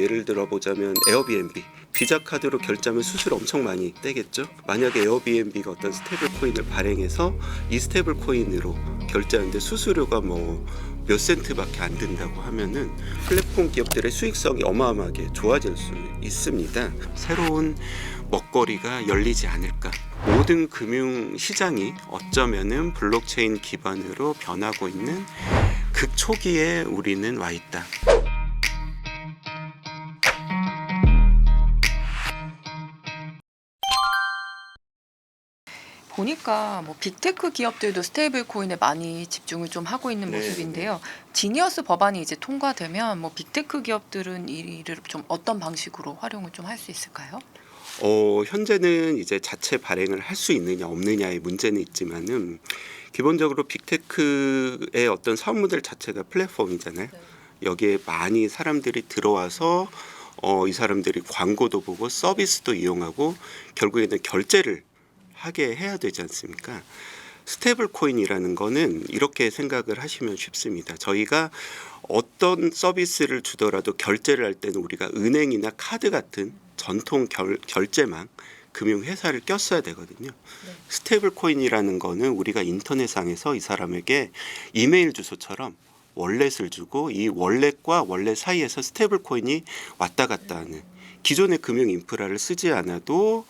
예를 들어 보자면 에어비앤비, 비자 카드로 결제하면 수수료 엄청 많이 떼겠죠. 만약에 에어비앤비가 어떤 스테이블 코인을 발행해서 이 스테이블 코인으로 결제하는데 수수료가 뭐 몇 센트밖에 안 든다고 하면은 플랫폼 기업들의 수익성이 어마어마하게 좋아질 수 있습니다. 새로운 먹거리가 열리지 않을까. 모든 금융 시장이 어쩌면은 블록체인 기반으로 변하고 있는 극초기에 우리는 와 있다. 보니까 뭐 빅테크 기업들도 스테이블 코인에 많이 집중을 좀 하고 있는 네, 모습인데요. 지니어스 법안이 이제 통과되면 뭐 빅테크 기업들은 이를 좀 어떤 방식으로 활용을 좀 할 수 있을까요? 현재는 이제 자체 발행을 할 수 있느냐 없느냐의 문제는 있지만은 기본적으로 빅테크의 어떤 사업 모델 자체가 플랫폼이잖아요. 여기에 많이 사람들이 들어와서 이 사람들이 광고도 보고 서비스도 이용하고 결국에는 결제를 하게 해야 되지 않습니까? 스테이블 코인이라는 거는 이렇게 생각을 하시면 쉽습니다. 저희가 어떤 서비스를 주더라도 결제를 할 때는 우리가 은행이나 카드 같은 전통 결제망 금융회사를 꼈어야 되거든요. 스테이블 코인이라는 거는 우리가 인터넷상에서 이 사람에게 이메일 주소처럼 월렛을 주고 이 월렛과 월렛 사이에서 스테이블 코인이 왔다 갔다 하는 기존의 금융 인프라를 쓰지 않아도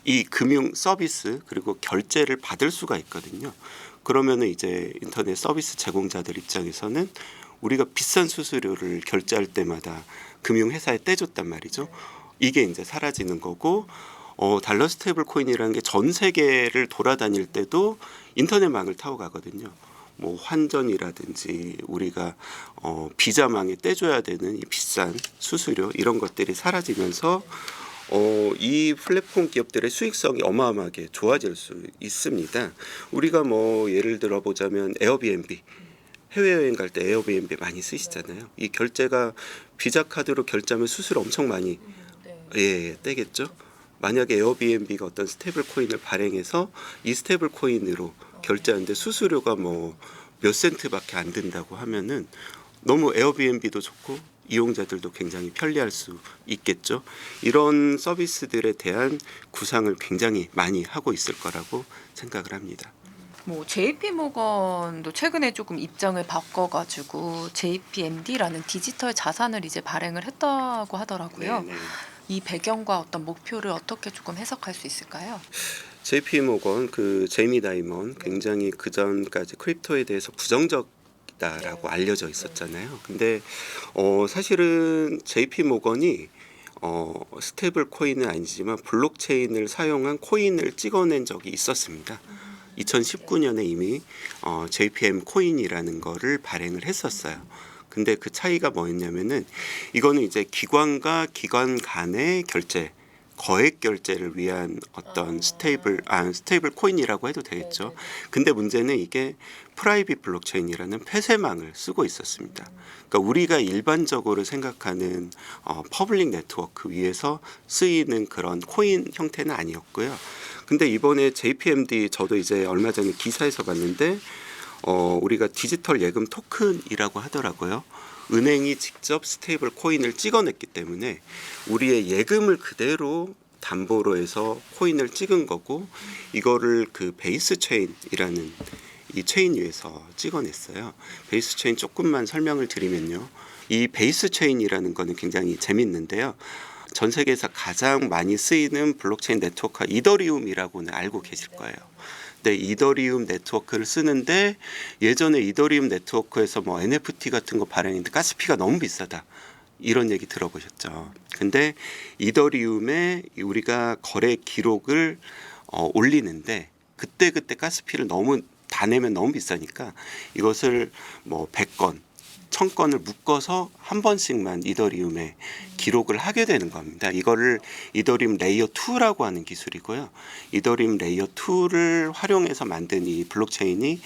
이 금융 서비스 그리고 결제를 받을 수가 있거든요. 그러면은 이제 인터넷 서비스 제공자들 입장에서는 우리가 비싼 수수료를 결제할 때마다 금융회사에 떼줬단 말이죠. 이게 이제 사라지는 거고 달러 스테이블 코인이라는 게 전 세계를 돌아다닐 때도 인터넷망을 타고 가거든요. 뭐 환전이라든지 우리가 비자망에 떼줘야 되는 이 비싼 수수료 이런 것들이 사라지면서 이 플랫폼 기업들의 수익성이 어마어마하게 좋아질 수 있습니다. 우리가 뭐 예를 들어 보자면 에어비앤비, 해외여행 갈 때 에어비앤비 많이 쓰시잖아요. 이 결제가 비자 카드로 결제하면 수수료 엄청 많이 떼겠죠. 만약에 에어비앤비가 어떤 스테이블 코인을 발행해서 이 스테이블 코인으로 결제하는데 수수료가 뭐 몇 센트밖에 안 든다고 하면은 너무 에어비앤비도 좋고 이용자들도 굉장히 편리할 수 있겠죠. 이런 서비스들에 대한 구상을 굉장히 많이 하고 있을 거라고 생각을 합니다. 뭐 JP 모건도 최근에 조금 입장을 바꿔가지고 JPMD라는 디지털 자산을 이제 발행을 했다고 하더라고요. 네네. 이 배경과 어떤 목표를 어떻게 조금 해석할 수 있을까요? JP 모건 그 제이미 다이먼 굉장히 그 전까지 크립토에 대해서 부정적이다라고 알려져 있었잖아요. 근데 사실은 JP 모건이 스테이블 코인은 아니지만 블록체인을 사용한 코인을 찍어낸 적이 있었습니다. 2019년에 이미 JPM 코인이라는 거를 발행을 했었어요. 근데 그 차이가 뭐였냐면은 이거는 이제 기관과 기관 간의 결제, 거액 결제를 위한 어떤 스테이블 코인이라고 해도 되겠죠. 근데 문제는 이게 프라이빗 블록체인이라는 폐쇄망을 쓰고 있었습니다. 그러니까 우리가 일반적으로 생각하는 퍼블릭 네트워크 위에서 쓰이는 그런 코인 형태는 아니었고요. 근데 이번에 JPMD 저도 이제 얼마 전에 기사에서 봤는데 우리가 디지털 예금 토큰이라고 하더라고요. 은행이 직접 스테이블 코인을 찍어냈기 때문에 우리의 예금을 그대로 담보로 해서 코인을 찍은 거고 이거를 그 베이스 체인이라는 이 체인 위에서 찍어냈어요. 베이스 체인 조금만 설명을 드리면요. 이 베이스 체인이라는 거는 굉장히 재밌는데요. 전 세계에서 가장 많이 쓰이는 블록체인 네트워크가 이더리움이라고는 알고 계실 거예요. 근데 이더리움 네트워크를 쓰는데 예전에 이더리움 네트워크에서 뭐 NFT 같은 거 발행했는데 가스피가 너무 비싸다. 이런 얘기 들어보셨죠. 근데 이더리움에 우리가 거래 기록을 올리는데 그때 가스피를 너무 다 내면 너무 비싸니까 이것을 뭐 100건 1000건을 묶어서 한 번씩만 이더리움에 기록을 하게 되는 겁니다. 이거를 이더리움 레이어 2라고 하는 기술이고요. 이더리움 레이어 2를 활용해서 만든 이 블록체인이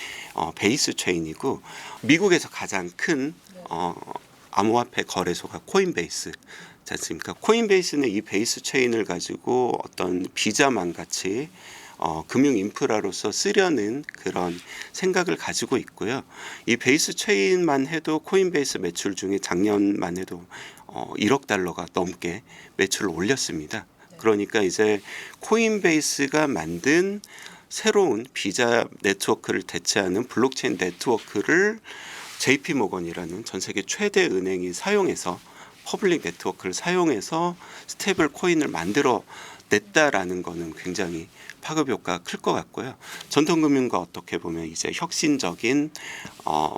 베이스 체인이고 미국에서 가장 큰 암호화폐 거래소가 코인베이스 지 않습니까? 코인베이스는 이 베이스 체인을 가지고 어떤 비자망 같이 금융 인프라로서 쓰려는 그런 생각을 가지고 있고요. 이 베이스 체인만 해도 코인베이스 매출 중에 작년만 해도 1억 달러가 넘게 매출을 올렸습니다. 그러니까 이제 코인베이스가 만든 새로운 비자 네트워크를 대체하는 블록체인 네트워크를 JP 모건이라는 전 세계 최대 은행이 사용해서 퍼블릭 네트워크를 사용해서 스테이블 코인을 만들어 냈다라는 거는 굉장히 파급 효과가 클 것 같고요. 전통금융과 어떻게 보면 이제 혁신적인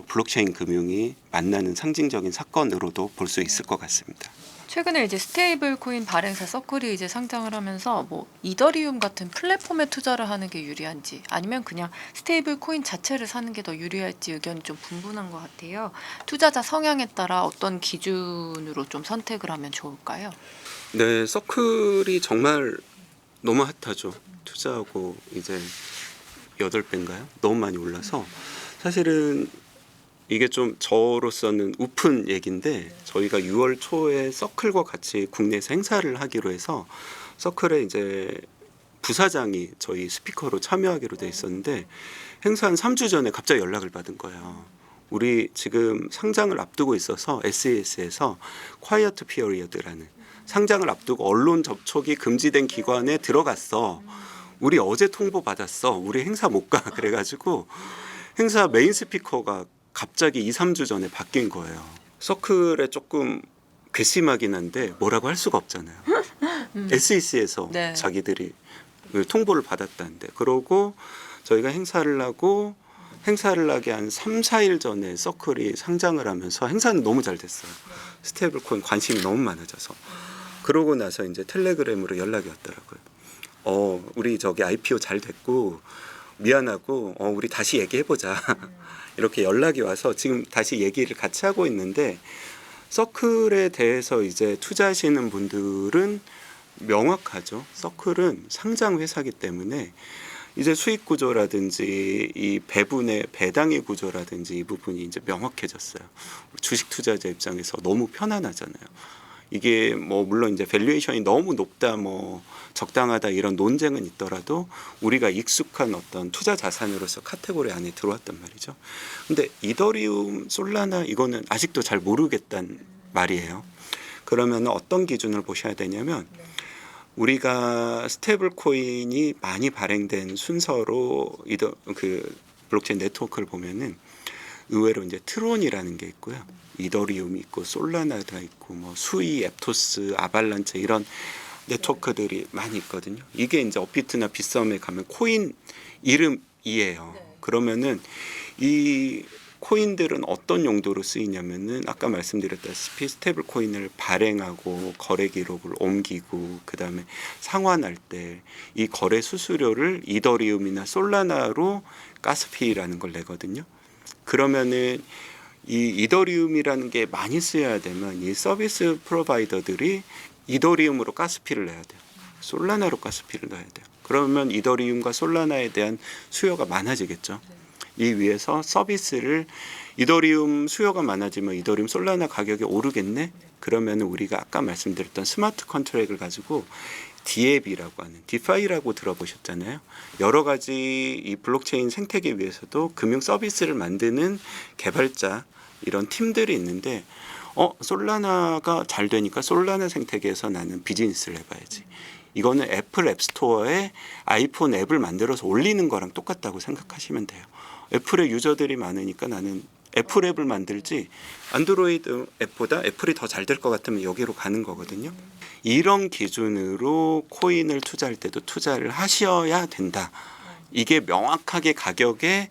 블록체인 금융이 만나는 상징적인 사건으로도 볼 수 있을 것 같습니다. 최근에 이제 스테이블 코인 발행사 서클이 이제 상장을 하면서 뭐 이더리움 같은 플랫폼에 투자를 하는 게 유리한지 아니면 그냥 스테이블 코인 자체를 사는 게 더 유리할지 의견이 좀 분분한 것 같아요. 투자자 성향에 따라 어떤 기준으로 좀 선택을 하면 좋을까요? 네, 서클이 정말 너무 핫하죠. 투자하고 이제 8배인가요? 너무 많이 올라서 사실은 이게 좀 저로서는 우픈 얘기인데 저희가 6월 초에 서클과 같이 국내에서 행사를 하기로 해서 서클에 이제 부사장이 저희 스피커로 참여하기로 돼 있었는데 행사 한 3주 전에 갑자기 연락을 받은 거예요. 우리 지금 상장을 앞두고 있어서 SES에서 quiet period라는 상장을 앞두고 언론 접촉이 금지된 기관에 들어갔어. 우리 어제 통보 받았어. 우리 행사 못 가. 그래가지고 행사 메인 스피커가 갑자기 2, 3주 전에 바뀐 거예요. 서클에 조금 괘씸하긴 한데 뭐라고 할 수가 없잖아요. SEC에서 네. 자기들이 통보를 받았다는데 그러고 저희가 행사를 하기 한 3, 4일 전에 서클이 상장을 하면서 행사는 너무 잘 됐어요. 스테이블 코인 관심이 너무 많아져서 그러고 나서 이제 텔레그램으로 연락이 왔더라고요. 우리 저기 IPO 잘 됐고 미안하고 우리 다시 얘기해보자. 이렇게 연락이 와서 지금 다시 얘기를 같이 하고 있는데 서클에 대해서 이제 투자하시는 분들은 명확하죠. 서클은 상장 회사이기 때문에 이제 수익 구조라든지 이 배분의 배당의 구조라든지 이 부분이 이제 명확해졌어요. 주식 투자자 입장에서 너무 편안하잖아요. 이게 뭐 물론 이제 밸류에이션이 너무 높다 뭐 적당하다 이런 논쟁은 있더라도 우리가 익숙한 어떤 투자 자산으로서 카테고리 안에 들어왔단 말이죠. 근데 이더리움, 솔라나 이거는 아직도 잘 모르겠단 말이에요. 그러면 어떤 기준을 보셔야 되냐면 우리가 스테이블 코인이 많이 발행된 순서로 그 블록체인 네트워크를 보면은 의외로 이제 트론이라는 게 있고요. 이더리움이 있고 솔라나가 있고 뭐 수이, 앱토스, 아발란체 이런 네트워크들이 많이 있거든요. 이게 이제 업비트나 빗썸에 가면 코인 이름이에요. 그러면은 이 코인들은 어떤 용도로 쓰이냐면은 아까 말씀드렸다시피 스테이블 코인을 발행하고 거래 기록을 옮기고 그다음에 상환할 때 이 거래 수수료를 이더리움이나 솔라나로 가스피라는 걸 내거든요. 그러면은 이 이더리움이라는 게 많이 쓰여야 되면 이 서비스 프로바이더들이 이더리움으로 가스피를 내야 돼요. 솔라나로 가스피를 넣어야 돼요. 그러면 이더리움과 솔라나에 대한 수요가 많아지겠죠. 이 위에서 서비스를 이더리움 수요가 많아지면 이더리움 솔라나 가격이 오르겠네. 그러면 우리가 아까 말씀드렸던 스마트 컨트랙을 가지고 디앱이라고 하는 디파이라고 들어보셨잖아요. 여러 가지 이 블록체인 생태계 위에서도 금융 서비스를 만드는 개발자 이런 팀들이 있는데 솔라나가 잘 되니까 솔라나 생태계에서 나는 비즈니스를 해봐야지. 이거는 애플 앱스토어에 아이폰 앱을 만들어서 올리는 거랑 똑같다고 생각하시면 돼요. 애플의 유저들이 많으니까 나는 애플 앱을 만들지 안드로이드 앱보다 애플이 더 잘 될 것 같으면 여기로 가는 거거든요. 이런 기준으로 코인을 투자할 때도 투자를 하셔야 된다. 이게 명확하게 가격에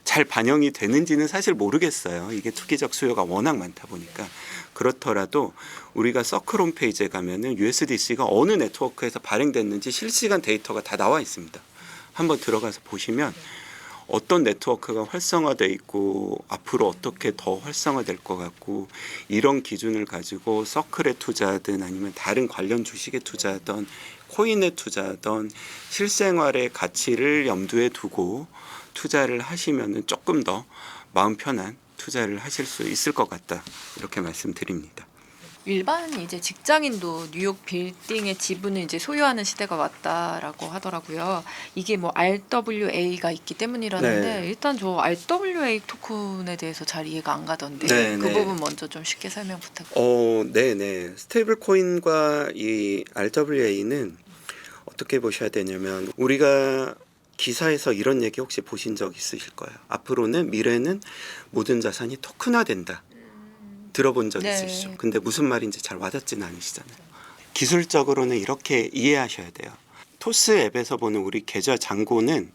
잘 반영이 되는지는 사실 모르겠어요. 이게 투기적 수요가 워낙 많다 보니까. 그렇더라도 우리가 서클 홈페이지에 가면은 USDC가 어느 네트워크에서 발행됐는지 실시간 데이터가 다 나와 있습니다. 한번 들어가서 보시면 어떤 네트워크가 활성화돼 있고 앞으로 어떻게 더 활성화될 것 같고 이런 기준을 가지고 서클에 투자하든 아니면 다른 관련 주식에 투자하든 코인에 투자하든 실생활의 가치를 염두에 두고 투자를 하시면은 조금 더 마음 편한 투자를 하실 수 있을 것 같다 이렇게 말씀드립니다. 일반 이제 직장인도 뉴욕 빌딩의 지분을 이제 소유하는 시대가 왔다라고 하더라고요. 이게 뭐 RWA가 있기 때문이라는데 네. 일단 저 RWA 토큰에 대해서 잘 이해가 안 가던데 네, 그 네. 부분 먼저 좀 쉽게 설명 부탁드립니다. 네네. 스테이블 코인과 이 RWA는 어떻게 보셔야 되냐면 우리가 기사에서 이런 얘기 혹시 보신 적 있으실 거예요. 앞으로는 미래는 모든 자산이 토큰화된다. 들어본 적 네. 있으시죠? 근데 무슨 말인지 잘 와닿지는 않으시잖아요. 기술적으로는 이렇게 이해하셔야 돼요. 토스 앱에서 보는 우리 계좌 잔고는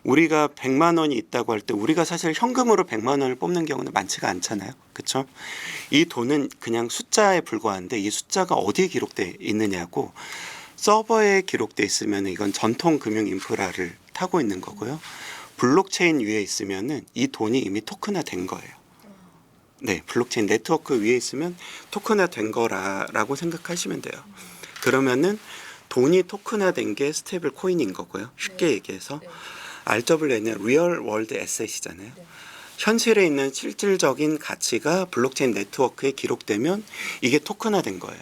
우리가 100만 원이 있다고 할 때 우리가 사실 현금으로 100만 원을 뽑는 경우는 많지가 않잖아요. 그렇죠? 이 돈은 그냥 숫자에 불과한데 이 숫자가 어디에 기록돼 있느냐고 서버에 기록돼 있으면 이건 전통 금융 인프라를 타고 있는 거고요. 블록체인 위에 있으면은 이 돈이 이미 토큰화된 거예요. 네, 블록체인 네트워크 위에 있으면 토큰화된 거라고 생각하시면 돼요. 그러면은 돈이 토큰화된 게 스테이블 코인인 거고요. 쉽게 얘기해서 RWA는 리얼 월드 에셋이잖아요. 현실에 있는 실질적인 가치가 블록체인 네트워크에 기록되면 이게 토큰화된 거예요.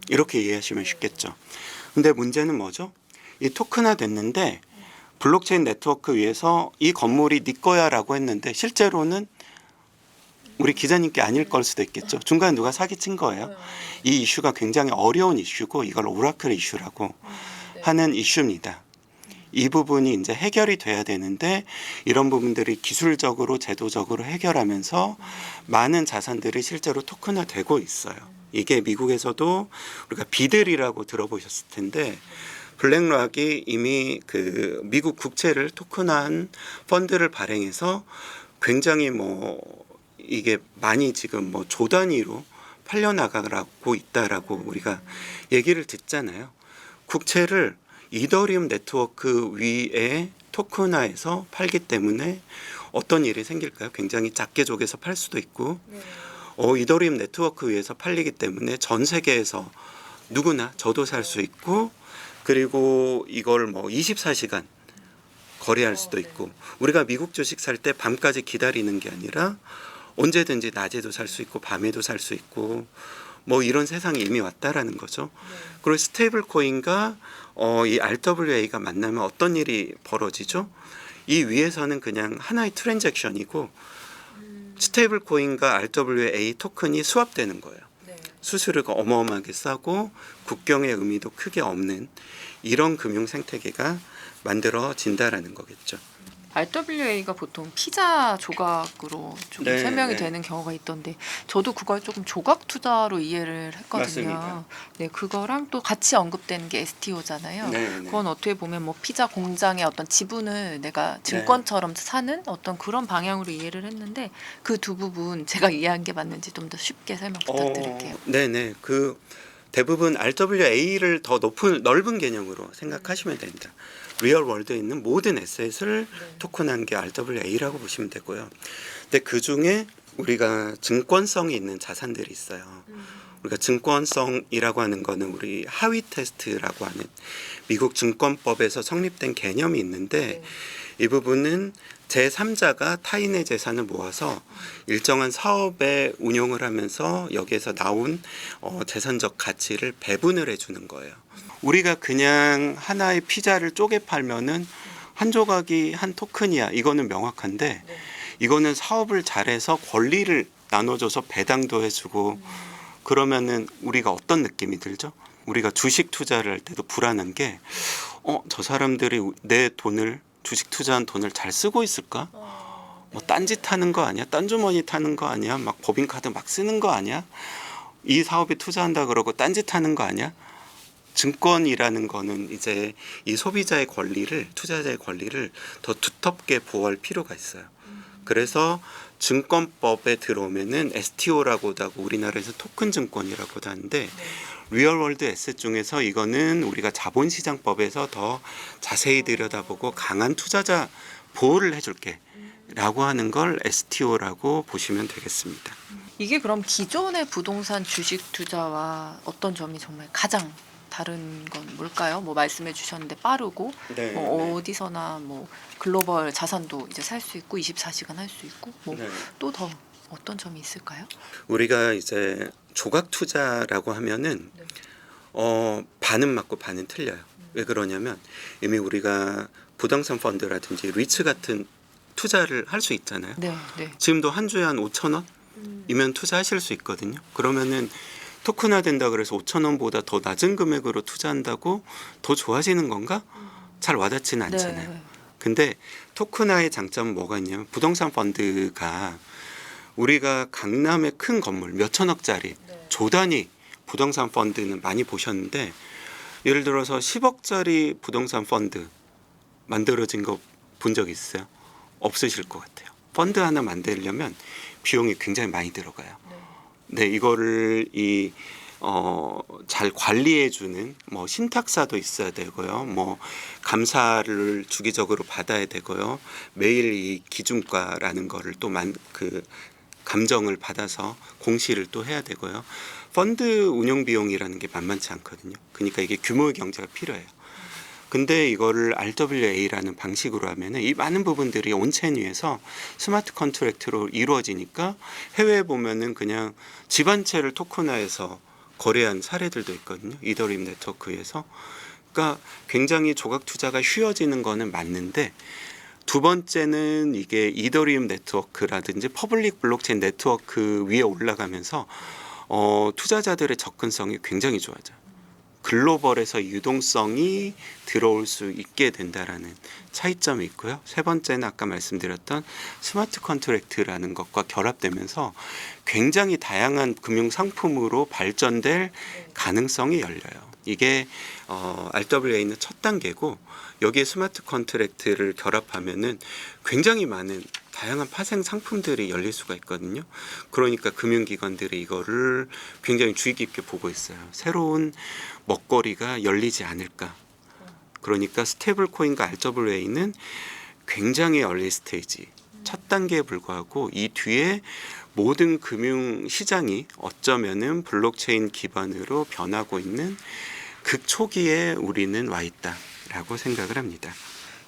이렇게 이해하시면 쉽겠죠. 근데 문제는 뭐죠? 이 토큰화 됐는데 블록체인 네트워크 위에서 이 건물이 네 거야라고 했는데 실제로는 우리 기자님께 아닐 걸 수도 있겠죠. 중간에 누가 사기친 거예요. 이 이슈가 굉장히 어려운 이슈고 이걸 오라클 이슈라고 하는 이슈입니다. 이 부분이 이제 해결이 돼야 되는데 이런 부분들이 기술적으로 제도적으로 해결하면서 많은 자산들이 실제로 토큰화되고 있어요. 이게 미국에서도 우리가 비들이라고 들어보셨을 텐데 블랙락이 이미 그 미국 국채를 토큰화한 펀드를 발행해서 굉장히 뭐 이게 많이 지금 뭐 조 단위로 팔려나가고 있다라고 우리가 얘기를 듣잖아요. 국채를 이더리움 네트워크 위에 토큰화해서 팔기 때문에 어떤 일이 생길까요? 굉장히 작게 쪼개서 팔 수도 있고 이더리움 네트워크 위에서 팔리기 때문에 전 세계에서 누구나 저도 살 수 있고 그리고 이걸 뭐 24시간 거래할 수도 있고 우리가 미국 주식 살 때 밤까지 기다리는 게 아니라 언제든지 낮에도 살 수 있고 밤에도 살 수 있고 뭐 이런 세상이 이미 왔다라는 거죠. 그리고 스테이블 코인과 이 RWA가 만나면 어떤 일이 벌어지죠? 이 위에서는 그냥 하나의 트랜잭션이고 스테이블 코인과 RWA 토큰이 스왑되는 거예요. 수수료가 어마어마하게 싸고 국경의 의미도 크게 없는 이런 금융 생태계가 만들어진다라는 거겠죠. RWA가 보통 피자 조각으로 좀 네, 설명이 네. 되는 경우가 있던데 저도 그걸 조금 조각 투자로 이해를 했거든요. 맞습니다. 네, 그거랑 또 같이 언급되는 게 STO잖아요. 네, 네. 그건 어떻게 보면 뭐 피자 공장의 어떤 지분을 내가 증권처럼 사는 어떤 그런 방향으로 이해를 했는데 그 두 부분 제가 이해한 게 맞는지 좀 더 쉽게 설명 부탁드릴게요. 네네. 그 대부분 RWA를 더 넓은 개념으로 생각하시면 됩니다. 리얼 월드에 있는 모든 에셋을 토큰한 게 RWA라고 보시면 되고요. 근데 그 중에 우리가 증권성이 있는 자산들이 있어요. 우리가 증권성이라고 하는 거는 우리 하위 테스트라고 하는 미국 증권법에서 성립된 개념이 있는데 이 부분은 제3자가 타인의 재산을 모아서 일정한 사업에 운용을 하면서 여기에서 나온 재산적 가치를 배분을 해주는 거예요. 우리가 그냥 하나의 피자를 쪼개 팔면은 한 조각이 한 토큰이야. 이거는 명확한데 이거는 사업을 잘해서 권리를 나눠줘서 배당도 해주고 그러면은 우리가 어떤 느낌이 들죠? 우리가 주식 투자를 할 때도 불안한 게 저 사람들이 내 돈을 주식 투자한 돈을 잘 쓰고 있을까? 뭐 딴짓 하는 거 아니야? 딴주머니 타는 거 아니야? 막 법인카드 막 쓰는 거 아니야? 이 사업에 투자한다 그러고 딴짓 하는 거 아니야? 증권이라는 거는 이제 이 소비자의 권리를 투자자의 권리를 더 두텁게 보호할 필요가 있어요. 그래서 증권법에 들어오면은 STO라고도 하고 우리나라에서 토큰 증권이라고도 하는데 리얼월드 에셋 중에서 이거는 우리가 자본시장법에서 더 자세히 들여다보고 강한 투자자 보호를 해줄게 라고 하는 걸 STO라고 보시면 되겠습니다. 이게 그럼 기존의 부동산 주식 투자와 어떤 점이 정말 가장 다른 건 뭘까요? 뭐 말씀해 주셨는데 빠르고 네, 뭐 어디서나 뭐 글로벌 자산도 이제 살 수 있고 24시간 할 수 있고 뭐 또 더 어떤 점이 있을까요? 우리가 이제 조각 투자라고 하면은 반은 맞고 반은 틀려요. 왜 그러냐면 이미 우리가 부동산 펀드라든지 리츠 같은 투자를 할 수 있잖아요. 네, 네. 지금도 한 주에 한 5천 원이면 투자하실 수 있거든요. 그러면은 토큰화 된다 그래서 5천 원보다 더 낮은 금액으로 투자한다고 더 좋아지는 건가? 잘 와닿지는 않잖아요. 네. 근데 토큰화의 장점은 뭐가 있냐면 부동산 펀드가 우리가 강남의 큰 건물 몇 천억짜리 조 단위 부동산 펀드는 많이 보셨는데 예를 들어서 10억짜리 부동산 펀드 만들어진 거 본 적 있어요? 없으실 것 같아요. 펀드 하나 만들려면 비용이 굉장히 많이 들어가요. 네, 이거를 잘 관리해주는 뭐 신탁사도 있어야 되고요. 뭐 감사를 주기적으로 받아야 되고요. 매일 이 기준가라는 거를 또 감정을 받아서 공시를 또 해야 되고요. 펀드 운영 비용이라는 게 만만치 않거든요. 그러니까 이게 규모의 경제가 필요해요. 근데 이거를 RWA라는 방식으로 하면은 이 많은 부분들이 온체인 위에서 스마트 컨트랙트로 이루어지니까 해외에 보면은 그냥 집안채를 토큰화해서 거래한 사례들도 있거든요. 이더리움 네트워크에서. 그러니까 굉장히 조각 투자가 쉬워지는 거는 맞는데 두 번째는 이게 이더리움 네트워크라든지 퍼블릭 블록체인 네트워크 위에 올라가면서 투자자들의 접근성이 굉장히 좋아져요. 글로벌에서 유동성이 들어올 수 있게 된다라는 차이점이 있고요. 세 번째는 아까 말씀드렸던 스마트 컨트랙트라는 것과 결합되면서 굉장히 다양한 금융 상품으로 발전될 가능성이 열려요. 이게 RWA는 첫 단계고 여기에 스마트 컨트랙트를 결합하면은 굉장히 많은 다양한 파생 상품들이 열릴 수가 있거든요. 그러니까 금융기관들이 이거를 굉장히 주의 깊게 보고 있어요. 새로운 먹거리가 열리지 않을까. 그러니까 스테이블 코인과 RWA는 굉장히 얼리 스테이지 첫 단계에 불과하고 이 뒤에 모든 금융 시장이 어쩌면은 블록체인 기반으로 변하고 있는 극초기에 우리는 와 있다라고 생각을 합니다.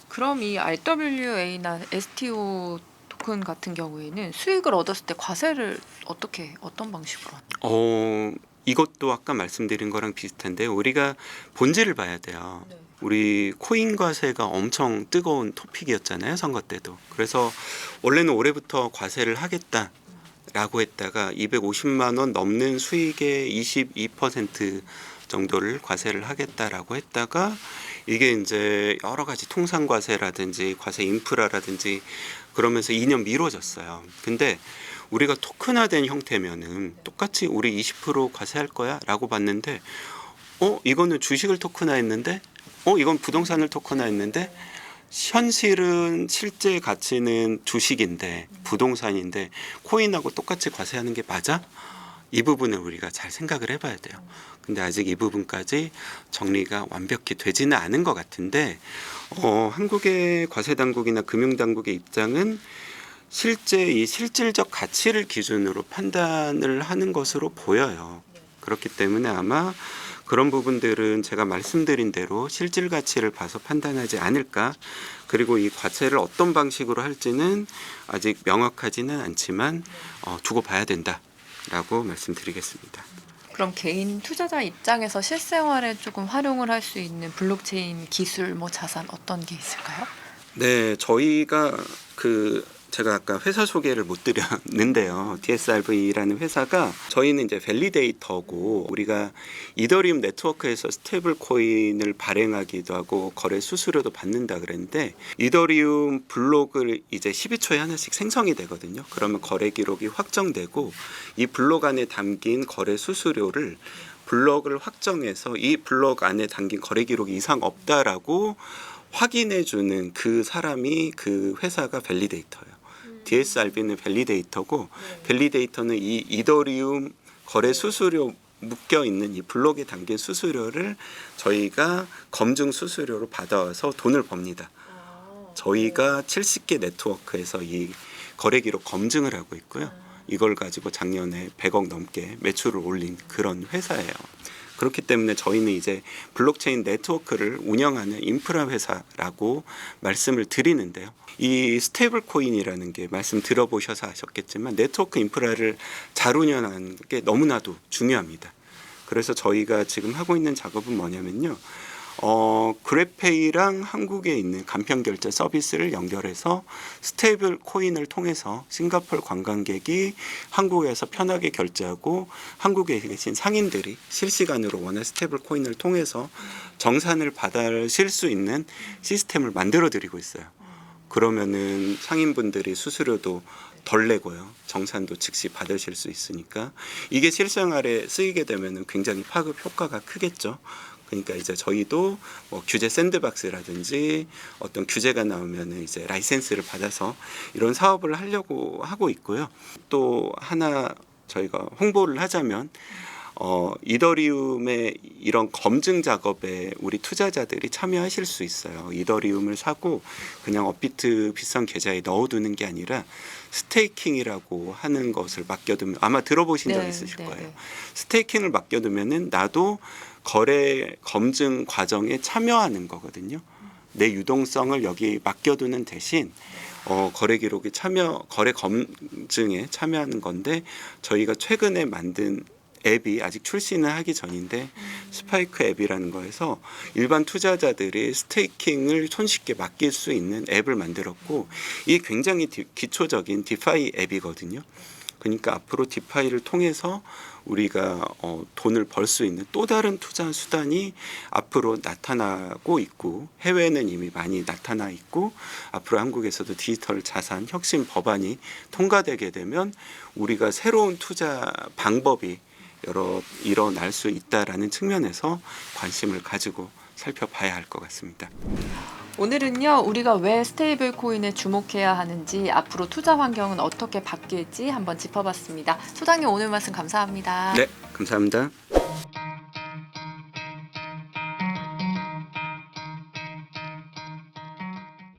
그럼 이 RWA나 STO 토큰 같은 경우에는 수익을 얻었을 때 과세를 어떤 방식으로 하나요? 이것도 아까 말씀드린 거랑 비슷한데 우리가 본질을 봐야 돼요. 네. 우리 코인 과세가 엄청 뜨거운 토픽이었잖아요. 선거 때도. 그래서 원래는 올해부터 과세를 하겠다라고 했다가 250만 원 넘는 수익의 22% 정도를 과세를 하겠다라고 했다가 이게 이제 여러 가지 통상과세라든지 과세 인프라라든지 그러면서 2년 미뤄졌어요. 근데 우리가 토큰화된 형태면은 똑같이 우리 20% 과세할 거야라고 봤는데 이거는 주식을 토큰화했는데 이건 부동산을 토큰화했는데 현실은 실제 가치는 주식인데 부동산인데 코인하고 똑같이 과세하는 게 맞아? 이 부분을 우리가 잘 생각을 해봐야 돼요. 근데 아직 이 부분까지 정리가 완벽히 되지는 않은 것 같은데 한국의 과세 당국이나 금융 당국의 입장은 실제 이 실질적 가치를 기준으로 판단을 하는 것으로 보여요. 그렇기 때문에 아마 그런 부분들은 제가 말씀드린 대로 실질 가치를 봐서 판단하지 않을까. 그리고 이 과세를 어떤 방식으로 할지는 아직 명확하지는 않지만 두고 봐야 된다라고 말씀드리겠습니다. 그럼 개인 투자자 입장에서 실생활에 조금 활용을 할 수 있는 블록체인 기술, 자산 어떤 게 있을까요? 네, 저희가 제가 아까 회사 소개를 못 드렸는데요. DSRV라는 회사가 저희는 이제 밸리데이터고 우리가 이더리움 네트워크에서 스테이블 코인을 발행하기도 하고 거래 수수료도 받는다 그랬는데 이더리움 블록을 이제 12초에 하나씩 생성이 되거든요. 그러면 거래 기록이 확정되고 이 블록 안에 담긴 거래 수수료를 블록을 확정해서 이 블록 안에 담긴 거래 기록이 이상 없다라고 확인해주는 그 사람이 그 회사가 밸리데이터예요. DSRV는 밸리데이터고 밸리데이터는 이 이더리움 거래 수수료 묶여 있는 이 블록에 담긴 수수료를 저희가 검증 수수료로 받아와서 돈을 법니다. 저희가 70개 네트워크에서 이 거래 기록 검증을 하고 있고요. 이걸 가지고 작년에 100억 넘게 매출을 올린 그런 회사예요. 그렇기 때문에 저희는 이제 블록체인 네트워크를 운영하는 인프라 회사라고 말씀을 드리는데요. 이 스테이블 코인이라는 게 말씀 들어보셔서 아셨겠지만 네트워크 인프라를 잘 운영하는 게 너무나도 중요합니다. 그래서 저희가 지금 하고 있는 작업은 뭐냐면요. 그래페이랑 한국에 있는 간편 결제 서비스를 연결해서 스테이블 코인을 통해서 싱가포르 관광객이 한국에서 편하게 결제하고 한국에 계신 상인들이 실시간으로 원하는 스테이블 코인을 통해서 정산을 받으실 수 있는 시스템을 만들어 드리고 있어요. 그러면은 상인분들이 수수료도 덜 내고요. 정산도 즉시 받으실 수 있으니까 이게 실생활에 쓰이게 되면은 굉장히 파급 효과가 크겠죠. 그러니까 이제 저희도 뭐 규제 샌드박스라든지 어떤 규제가 나오면 이제 라이센스를 받아서 이런 사업을 하려고 하고 있고요. 또 하나 저희가 홍보를 하자면 이더리움의 이런 검증 작업에 우리 투자자들이 참여하실 수 있어요. 이더리움을 사고 그냥 업비트 비싼 계좌에 넣어두는 게 아니라 스테이킹이라고 하는 것을 맡겨두면 아마 들어보신 적 있으실 거예요. 스테이킹을 맡겨두면은 나도 거래 검증 과정에 참여하는 거거든요. 내 유동성을 여기 맡겨두는 대신 거래 기록에 거래 검증에 참여하는 건데 저희가 최근에 만든 앱이 아직 출시는 하기 전인데 스파이크 앱이라는 거에서 일반 투자자들이 스테이킹을 손쉽게 맡길 수 있는 앱을 만들었고 이게 굉장히 기초적인 디파이 앱이거든요. 그러니까 앞으로 디파이를 통해서 우리가 돈을 벌 수 있는 또 다른 투자 수단이 앞으로 나타나고 있고 해외에는 이미 많이 나타나 있고 앞으로 한국에서도 디지털 자산 혁신 법안이 통과되게 되면 우리가 새로운 투자 방법이 일어날 수 있다라는 측면에서 관심을 가지고 살펴봐야 할 것 같습니다. 오늘은요, 우리가 왜 스테이블 코인에 주목해야 하는지, 앞으로 투자 환경은 어떻게 바뀔지 한번 짚어봤습니다. 소장님 오늘 말씀 감사합니다. 네, 감사합니다.